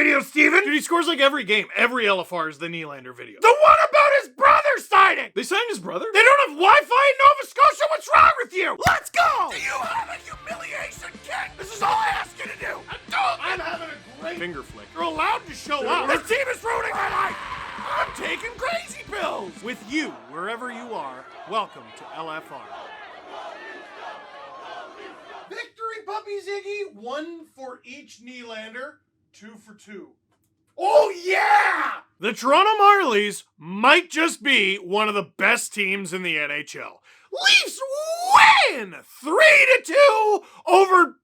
video, Steven? Dude, he scores like every game. Every LFR is the Nylander video. The one about his brother signing! They signed his brother? They don't have Wi-Fi in Nova Scotia? What's wrong with you? Let's go! Do you have a humiliation kit? This is all I ask you to do. I'm having a great finger flick. You're allowed to show up. This team is ruining my life. I'm taking crazy pills. With you, wherever you are, welcome to LFR. Victory puppies, Iggy. 1 for each Nylander. 2 for 2. Oh, yeah! The Toronto Marlies might just be one of the best teams in the NHL. Leafs win 3-2 over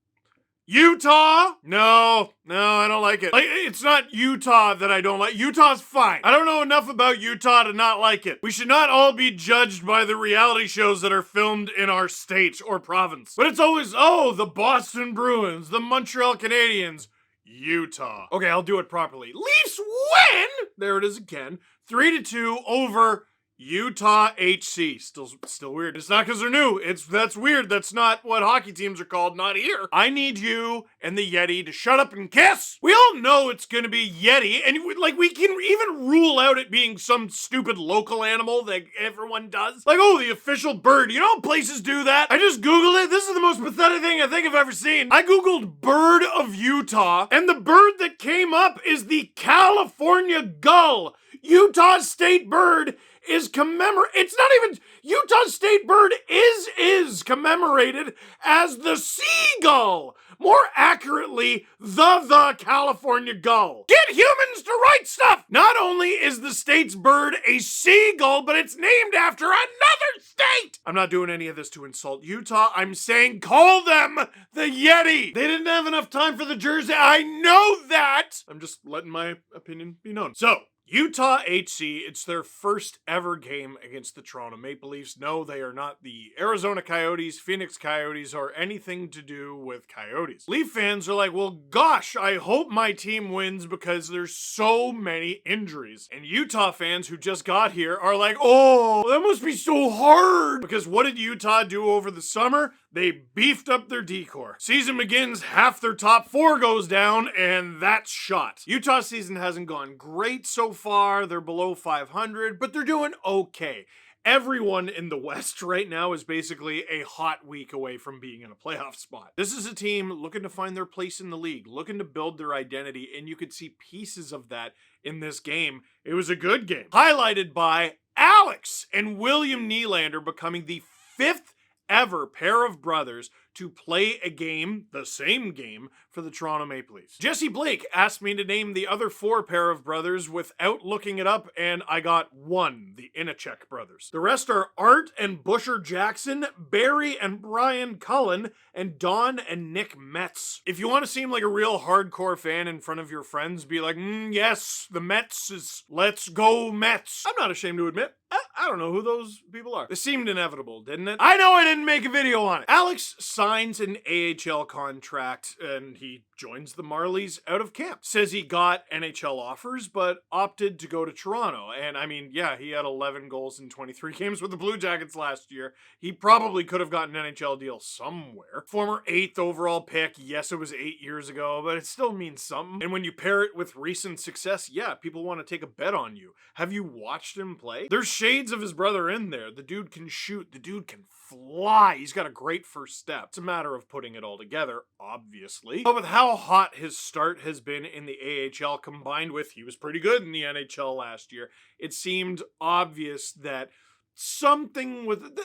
Utah. No, I don't like it. Like, it's not Utah that I don't like. Utah's fine. I don't know enough about Utah to not like it. We should not all be judged by the reality shows that are filmed in our state or province. But it's always, oh, the Boston Bruins, the Montreal Canadiens, Utah. Okay, I'll do it properly. Leafs win! There it is again. 3-2 over Utah HC. Still weird. It's not because they're new. That's weird. That's not what hockey teams are called. Not here. I need you and the Yeti to shut up and kiss. We all know it's gonna be Yeti, and we can even rule out it being some stupid local animal that everyone does. Like, oh, the official bird. You know how places do that? I just Googled it. This is the most pathetic thing I think I've ever seen. I Googled bird of Utah, and the bird that came up is the California gull. Utah's state bird is it's not even, Utah's state bird is commemorated as the seagull. More accurately, the California gull. Get humans to write stuff! Not only is the state's bird a seagull, but it's named after another state! I'm not doing any of this to insult Utah. I'm saying call them the Yeti! They didn't have enough time for the jersey. I know that! I'm just letting my opinion be known. So, Utah HC, it's their first ever game against the Toronto Maple Leafs. No, they are not the Arizona Coyotes, Phoenix Coyotes, or anything to do with Coyotes. Leaf fans are like, well, gosh, I hope my team wins because there's so many injuries. And Utah fans who just got here are like, oh, that must be so hard. Because what did Utah do over the summer? They beefed up their decor. Season begins, half their top 4 goes down, and that's shot. Utah season hasn't gone great so far. They're below 500, but they're doing okay. Everyone in the West right now is basically a hot week away from being in a playoff spot. This is a team looking to find their place in the league, looking to build their identity, and you could see pieces of that in this game. It was a good game. Highlighted by Alex and William Nylander becoming the 5th ever pair of brothers to play a game, the same game, for the Toronto Maple Leafs. Jesse Blake asked me to name the other 4 pair of brothers without looking it up, and I got 1, the Inachek brothers. The rest are Art and Busher Jackson, Barry and Brian Cullen, and Don and Nick Metz. If you want to seem like a real hardcore fan in front of your friends, be like, yes, the Mets is, let's go Mets. I'm not ashamed to admit, I don't know who those people are. This seemed inevitable, didn't it? I know I didn't make a video on it. Alex signs an AHL contract and he joins the Marlies out of camp. Says he got NHL offers, but opted to go to Toronto. And I mean, yeah, he had 11 goals in 23 games with the Blue Jackets last year. He probably could have gotten an NHL deal somewhere. Former 8th overall pick. Yes, it was 8 years ago, but it still means something. And when you pair it with recent success, yeah, people want to take a bet on you. Have you watched him play? There's shades of his brother in there. The dude can shoot. The dude can fly. He's got a great first step. It's a matter of putting it all together, obviously. But with how hot his start has been in the AHL combined with he was pretty good in the NHL last year, it seemed obvious that something with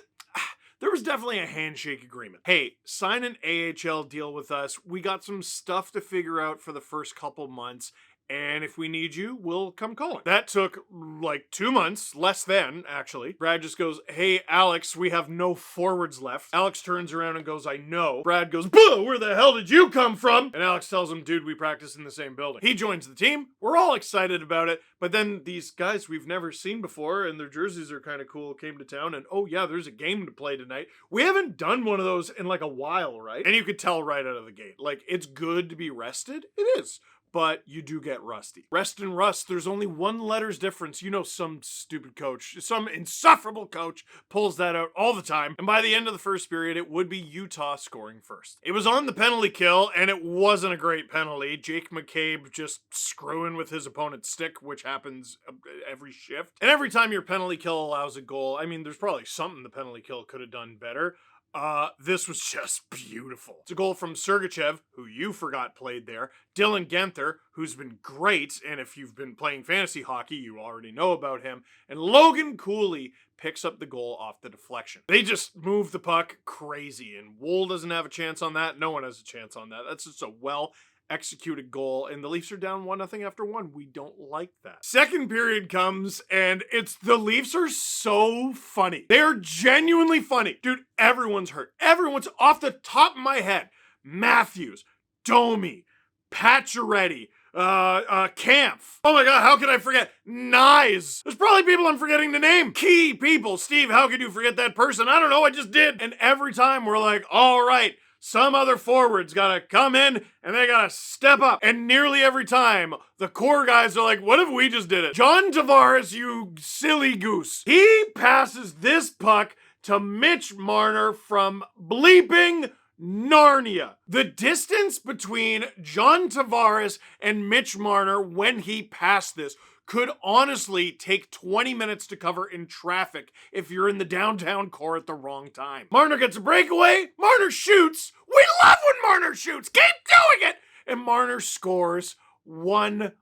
there was definitely a handshake agreement. Hey, sign an AHL deal with us. We got some stuff to figure out for the first couple months. And if we need you, we'll come calling. That took like 2 months, less than, actually. Brad just goes, hey, Alex, we have no forwards left. Alex turns around and goes, I know. Brad goes, boo, where the hell did you come from? And Alex tells him, dude, we practice in the same building. He joins the team. We're all excited about it. But then these guys we've never seen before and their jerseys are kind of cool came to town. And oh yeah, there's a game to play tonight. We haven't done one of those in like a while, right? And you could tell right out of the gate. Like, it's good to be rested. It is. but you do get rusty. Rest and rust, there's only one letter's difference. You know, some stupid coach, some insufferable coach pulls that out all the time. And by the end of the first period, it would be Utah scoring first. It was on the penalty kill, and it wasn't a great penalty. Jake McCabe just screwing with his opponent's stick, which happens every shift. And every time your penalty kill allows a goal, I mean, there's probably something the penalty kill could have done better. This was just beautiful. It's a goal from Sergachev, who you forgot played there, Dylan Genther, who's been great, and if you've been playing fantasy hockey, you already know about him, and Logan Cooley picks up the goal off the deflection. They just move the puck crazy, and Wool doesn't have a chance on that. No one has a chance on that. That's just a well-executed goal, and the Leafs are down 1-0 after one. We don't like that. Second period comes, and the Leafs are so funny. They are genuinely funny. Dude, everyone's hurt. Everyone's off the top of my head. Matthews, Domi, Pacioretty, Kampf. Oh my god, how could I forget? Nyes. There's probably people I'm forgetting to name. Key people. Steve, how could you forget that person? I don't know, I just did. And every time we're like, all right, some other forward's gotta come in and they gotta step up. And nearly every time, the core guys are like, what if we just did it? John Tavares, you silly goose. He passes this puck to Mitch Marner from bleeping Narnia. The distance between John Tavares and Mitch Marner when he passed this could honestly take 20 minutes to cover in traffic if you're in the downtown core at the wrong time. Marner gets a breakaway. Marner shoots. We love when Marner shoots. Keep doing it. And Marner scores 1-1.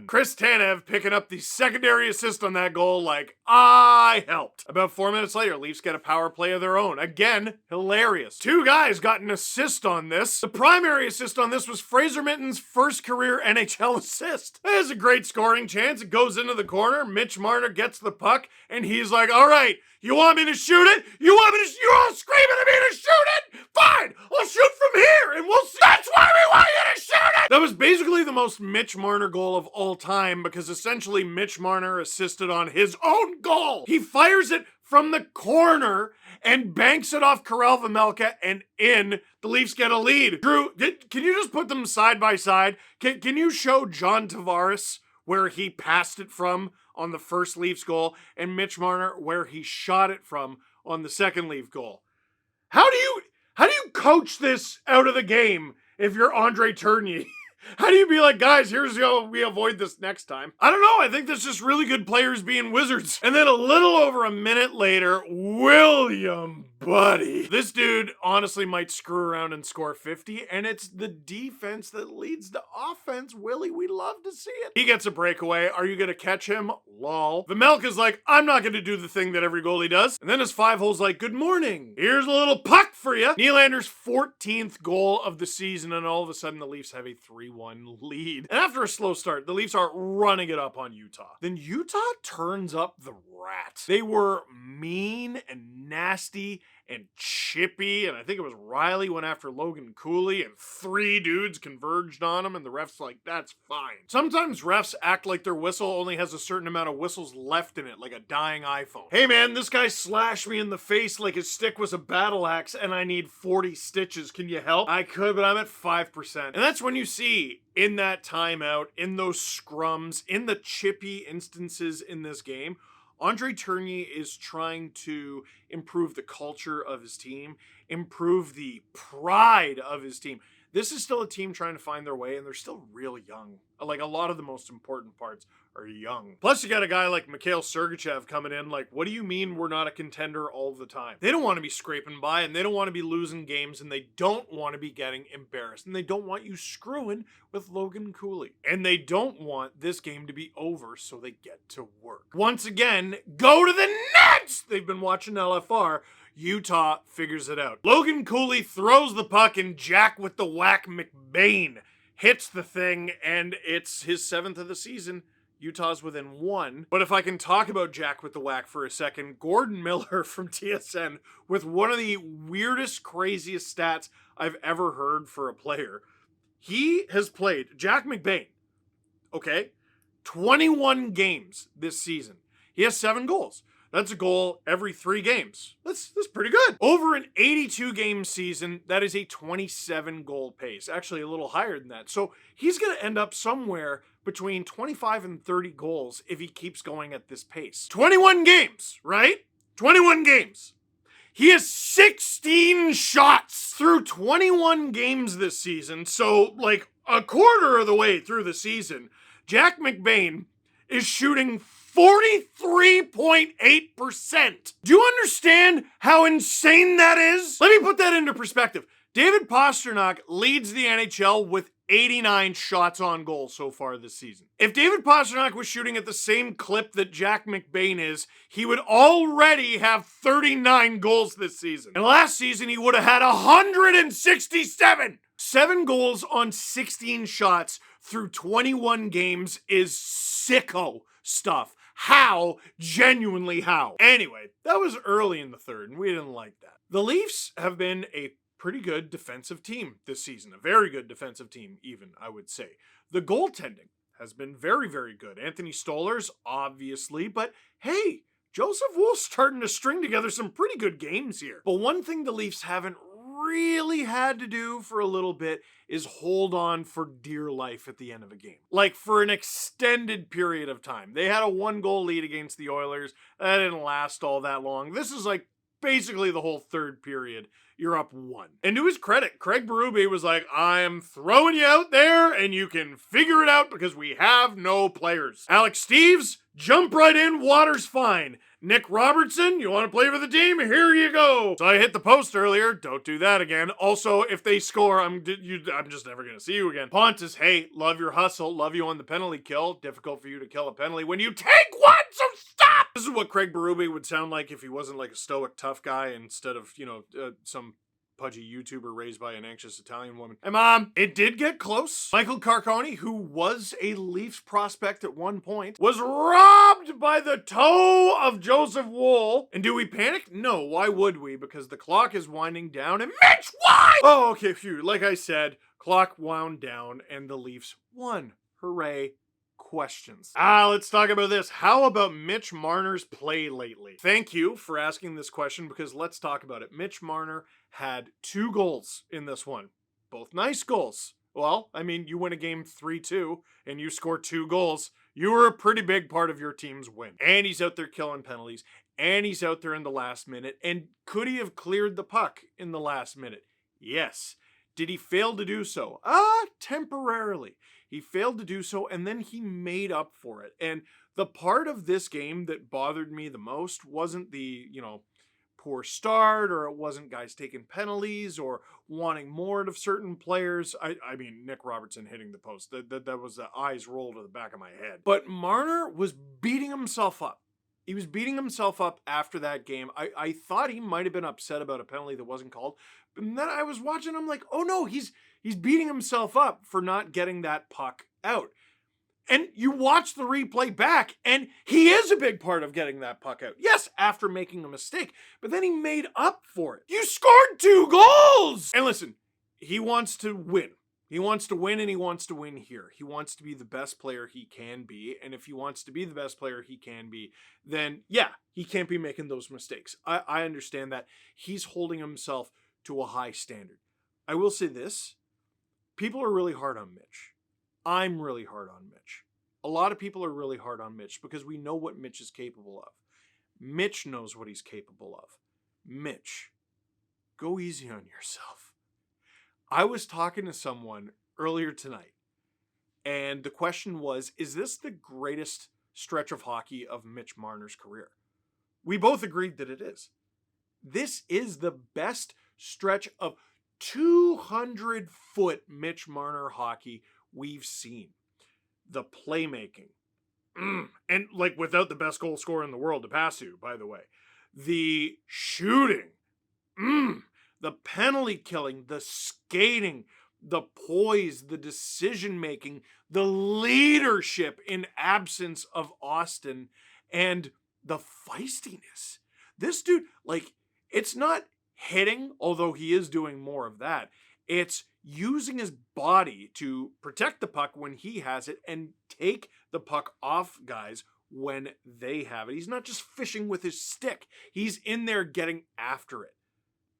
Chris Tanev picking up the secondary assist on that goal like I helped. About 4 minutes later, Leafs get a power play of their own. Again, hilarious. Two guys got an assist on this. The primary assist on this was Fraser Minton's first career NHL assist. That is a great scoring chance. It goes into the corner. Mitch Marner gets the puck, and he's like, all right, you want me to shoot it? You're all screaming at me to shoot it? Fine, I'll shoot from here, and we'll see. That's why we want you to shoot it! That was basically the most Mitch Marner goal of all time, because essentially Mitch Marner assisted on his own goal. He fires it from the corner and banks it off Karel Vejmelka and in. The Leafs get a lead. Drew, can you just put them side by side? Can you show John Tavares where he passed it from on the first Leafs goal and Mitch Marner where he shot it from on the second Leaf goal? How do you coach this out of the game if you're Andre Tourigny? How do you be like, guys, here's how we avoid this next time? I don't know. I think that's just really good players being wizards. And then a little over a minute later, William Buddy. This dude honestly might screw around and score 50, and it's the defense that leads to offense. Willie, we love to see it. He gets a breakaway. Are you going to catch him? Lol. Vejmelka's like, I'm not going to do the thing that every goalie does. And then his five-hole's like, good morning. Here's a little puck for you. Nylander's 14th goal of the season, and all of a sudden the Leafs have a 3-1 lead. And after a slow start, the Leafs are running it up on Utah. Then Utah turns up the rat. They were mean and nasty and chippy, and I think it was Riley went after Logan Cooley, and 3 dudes converged on him, and the ref's like, that's fine. Sometimes refs act like their whistle only has a certain amount of whistles left in it, like a dying iPhone. Hey man, this guy slashed me in the face like his stick was a battle axe, and I need 40 stitches. Can you help? I could, but I'm at 5%. And that's when you see, in that timeout, in those scrums, in the chippy instances in this game, Andre Tourigny is trying to improve the culture of his team, improve the pride of his team. This is still a team trying to find their way, and they're still real young. Like, a lot of the most important parts are young. Plus, you got a guy like Mikhail Sergachev coming in, like, what do you mean we're not a contender all the time? They don't want to be scraping by, and they don't want to be losing games, and they don't want to be getting embarrassed, and they don't want you screwing with Logan Cooley. And they don't want this game to be over, so they get to work. Once again, go to the Nets! They've been watching LFR. Utah figures it out. Logan Cooley throws the puck, and Jack with the whack McBain hits the thing, and it's his 7th of the season. Utah's within 1. But if I can talk about Jack with the whack for a second, Gordon Miller from TSN with one of the weirdest, craziest stats I've ever heard for a player. He has played, Jack McBain, okay, 21 games this season. He has 7 goals. That's a goal every 3 games. That's pretty good. Over an 82 game season, that is a 27 goal pace. Actually, a little higher than that. So he's going to end up somewhere between 25 and 30 goals if he keeps going at this pace. 21 games, right? 21 games. He has 16 shots through 21 games this season. So, like, a quarter of the way through the season, Jack McBain is shooting 43.8%. Do you understand how insane that is? Let me put that into perspective. David Pastrnak leads the NHL with 89 shots on goal so far this season. If David Pastrnak was shooting at the same clip that Jack McBain is, he would already have 39 goals this season. And last season, he would have had 167. 7 goals on 16 shots through 21 games is sicko stuff. How? Genuinely how? Anyway, that was early in the third, and we didn't like that. The Leafs have been a pretty good defensive team this season. A very good defensive team, even, I would say. The goaltending has been very, very good. Anthony Stolarz, obviously, but hey, Joseph Wool's starting to string together some pretty good games here. But one thing the Leafs haven't really had to do for a little bit is hold on for dear life at the end of a game. Like for an extended period of time. They had a 1-goal lead against the Oilers. That didn't last all that long. This is like basically the whole third period. You're up 1. And to his credit, Craig Berube was like, I'm throwing you out there and you can figure it out because we have no players. Alex Steeves, jump right in, water's fine. Nick Robertson, you want to play for the team? Here you go. So I hit the post earlier. Don't do that again. Also, if they score, I'm just never going to see you again. Pontus, hey, love your hustle. Love you on the penalty kill. Difficult for you to kill a penalty when you take one, so stop! This is what Craig Berube would sound like if he wasn't like a stoic tough guy instead of, some pudgy YouTuber raised by an anxious Italian woman. Hey, Mom, it did get close. Michael Carcone, who was a Leafs prospect at one point, was robbed by the toe of Joseph Woll. And do we panic? No, why would we? Because the clock is winding down and Mitch won! Oh, okay, phew. Like I said, clock wound down and the Leafs won. Hooray. Questions. Let's talk about this. How about Mitch Marner's play lately? Thank you for asking this question because let's talk about it. Mitch Marner had 2 goals in this one. Both nice goals. Well, I mean, you win a game 3-2 and you score 2 goals. You were a pretty big part of your team's win. And he's out there killing penalties. And he's out there in the last minute. And could he have cleared the puck in the last minute? Yes. Did he fail to do so? Temporarily. He failed to do so, and then he made up for it. And the part of this game that bothered me the most wasn't the, poor start, or it wasn't guys taking penalties or wanting more of certain players. I mean, Nick Robertson hitting the post. That was the eyes rolled to the back of my head. But Marner was beating himself up. He was beating himself up after that game. I thought he might have been upset about a penalty that wasn't called. And then I was watching, I'm like, oh no, he's beating himself up for not getting that puck out. And you watch the replay back, and he is a big part of getting that puck out. Yes, after making a mistake, but then he made up for it. You scored 2 goals! And listen, he wants to win. He wants to win, and he wants to win here. He wants to be the best player he can be, and if he wants to be the best player he can be, then yeah, he can't be making those mistakes. I understand that. He's holding himself to a high standard. I will say this. People are really hard on Mitch. I'm really hard on Mitch. A lot of people are really hard on Mitch because we know what Mitch is capable of. Mitch knows what he's capable of. Mitch, go easy on yourself. I was talking to someone earlier tonight, and the question was, is this the greatest stretch of hockey of Mitch Marner's career? We both agreed that it is. This is the best stretch of 200-foot Mitch Marner hockey we've seen. The playmaking. And like without the best goal scorer in the world to pass to, by the way. The shooting. The penalty killing. The skating. The poise. The decision making. The leadership in absence of Austin. And the feistiness. This dude, like, it's not hitting, although he is doing more of that. It's using his body to protect the puck when he has it and take the puck off guys when they have it. He's not just fishing with his stick. He's in there getting after it.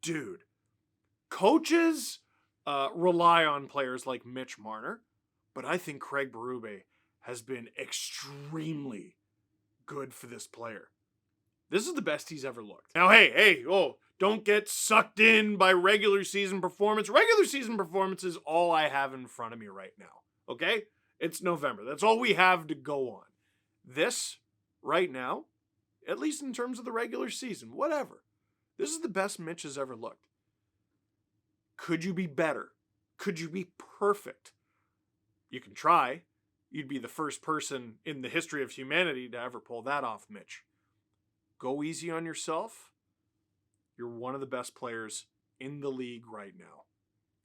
Dude, coaches rely on players like Mitch Marner, but I think Craig Berube has been extremely good for this player. This is the best he's ever looked. Now, don't get sucked in by regular season performance. Regular season performance is all I have in front of me right now, okay? It's November. That's all we have to go on. This, right now, at least in terms of the regular season, whatever, this is the best Mitch has ever looked. Could you be better? Could you be perfect? You can try. You'd be the first person in the history of humanity to ever pull that off, Mitch. Go easy on yourself. You're one of the best players in the league right now.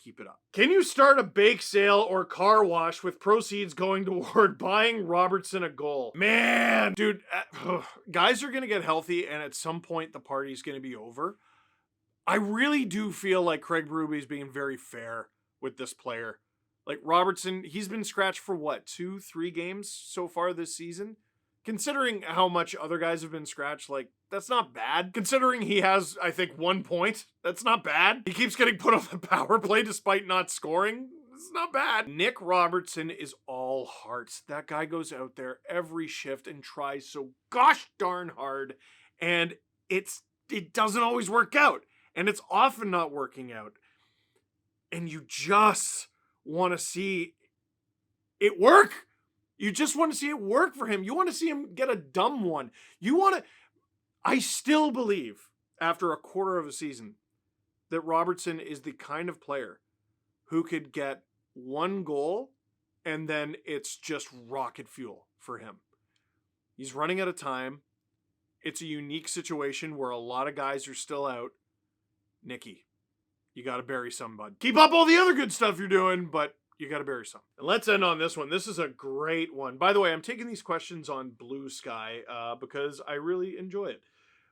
Keep it up. Can you start a bake sale or car wash with proceeds going toward buying Robertson a goal? Man, dude, guys are going to get healthy, and at some point the party's going to be over. I really do feel like Craig Berube is being very fair with this player. Like Robertson, he's been scratched for what, 2-3 games so far this season? Considering how much other guys have been scratched, like, that's not bad. Considering he has, I think, 1 point, that's not bad. He keeps getting put on the power play despite not scoring. It's not bad. Nick Robertson is all heart. That guy goes out there every shift and tries so gosh darn hard, and it doesn't always work out. And it's often not working out. And you just want to see it work. You just want to see it work for him. You want to see him get a dumb one. I still believe, after a quarter of a season, that Robertson is the kind of player who could get 1 goal and then it's just rocket fuel for him. He's running out of time. It's a unique situation where a lot of guys are still out. Nicky, you got to bury some, bud. Keep up all the other good stuff you're doing, but you got to bury some. And let's end on this one. This is a great one. By the way, I'm taking these questions on Blue Sky because I really enjoy it.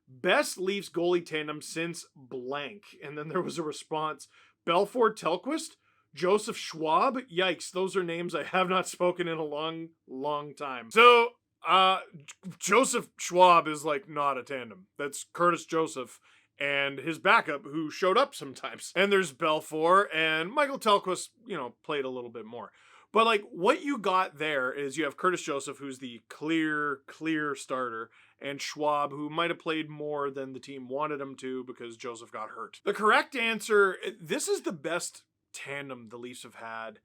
Best Leafs goalie tandem since blank. And then there was a response. Belfort Telquist? Joseph Schwab? Yikes, those are names I have not spoken in a long, long time. So, Joseph Schwab is like not a tandem. That's Curtis Joseph and his backup, who showed up sometimes. And there's Belfour, and Michael Telquist, played a little bit more. But, like, what you got there is you have Curtis Joseph, who's the clear starter, and Schwab, who might have played more than the team wanted him to because Joseph got hurt. The correct answer, this is the best tandem the Leafs have had,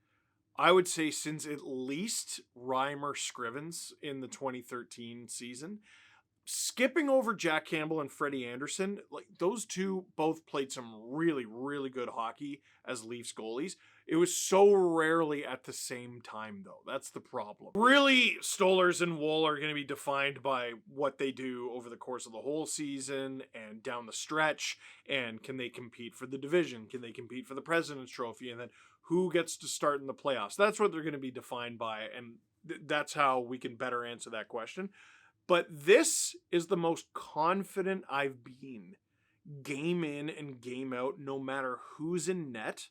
I would say, since at least Reimer Scrivens in the 2013 season. Skipping over Jack Campbell and Freddie Anderson, like those two both played some really, really good hockey as Leafs goalies. It was so rarely at the same time, though. That's the problem. Really, Stolarz and Woll are going to be defined by what they do over the course of the whole season and down the stretch. And can they compete for the division? Can they compete for the President's Trophy? And then who gets to start in the playoffs? That's what they're going to be defined by. And that's how we can better answer that question. But this is the most confident I've been, game in and game out, no matter who's in net,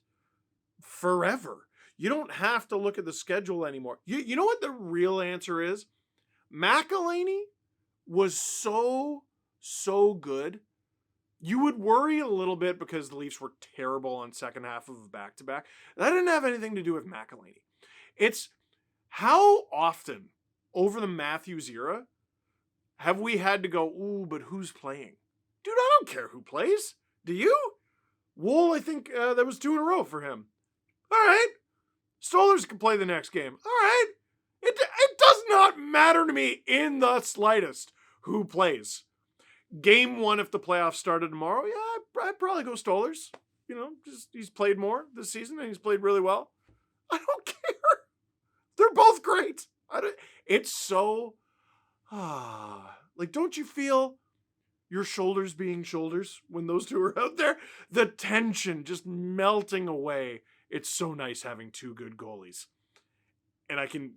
forever. You don't have to look at the schedule anymore. You know what the real answer is? McElhinney was so good. You would worry a little bit because the Leafs were terrible on second half of a back-to-back. That didn't have anything to do with McElhinney. It's how often over the Matthews era have we had to go, ooh, but who's playing? Dude, I don't care who plays. Do you? Woll, I think that was 2 in a row for him. All right. Stolarz can play the next game. All right. It does not matter to me in the slightest who plays. Game 1, if the playoffs started tomorrow, yeah, I'd probably go Stolarz. He's played more this season and he's played really well. I don't care. They're both great. It's so... like, don't you feel your shoulders being shoulders when those two are out there? The tension just melting away. It's so nice having 2 good goalies. And I can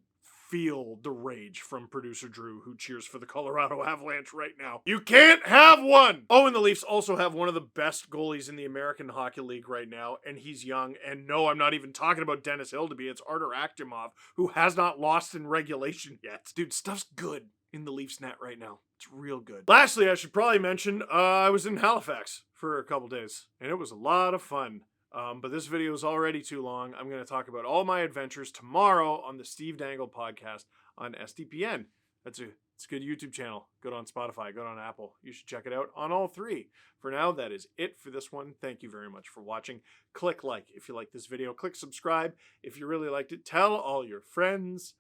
feel the rage from producer Drew, who cheers for the Colorado Avalanche right now. You can't have one! Oh, and the Leafs also have one of the best goalies in the American Hockey League right now, and he's young. And no, I'm not even talking about Dennis Hildeby. It's Artur Akhtimov, who has not lost in regulation yet. Dude, stuff's good. in the Leafs net right now. It's real good. Lastly, I should probably mention I was in Halifax for a couple days, and it was a lot of fun. But this video is already too long. I'm going to talk about all my adventures tomorrow on the Steve Dangle podcast on SDPN. It's a good YouTube channel. Good on Spotify. Good on Apple. You should check it out on all three. For now, that is it for this one. Thank you very much for watching. Click like if you like this video. Click subscribe if you really liked it. Tell all your friends.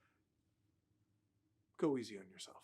Go easy on yourself.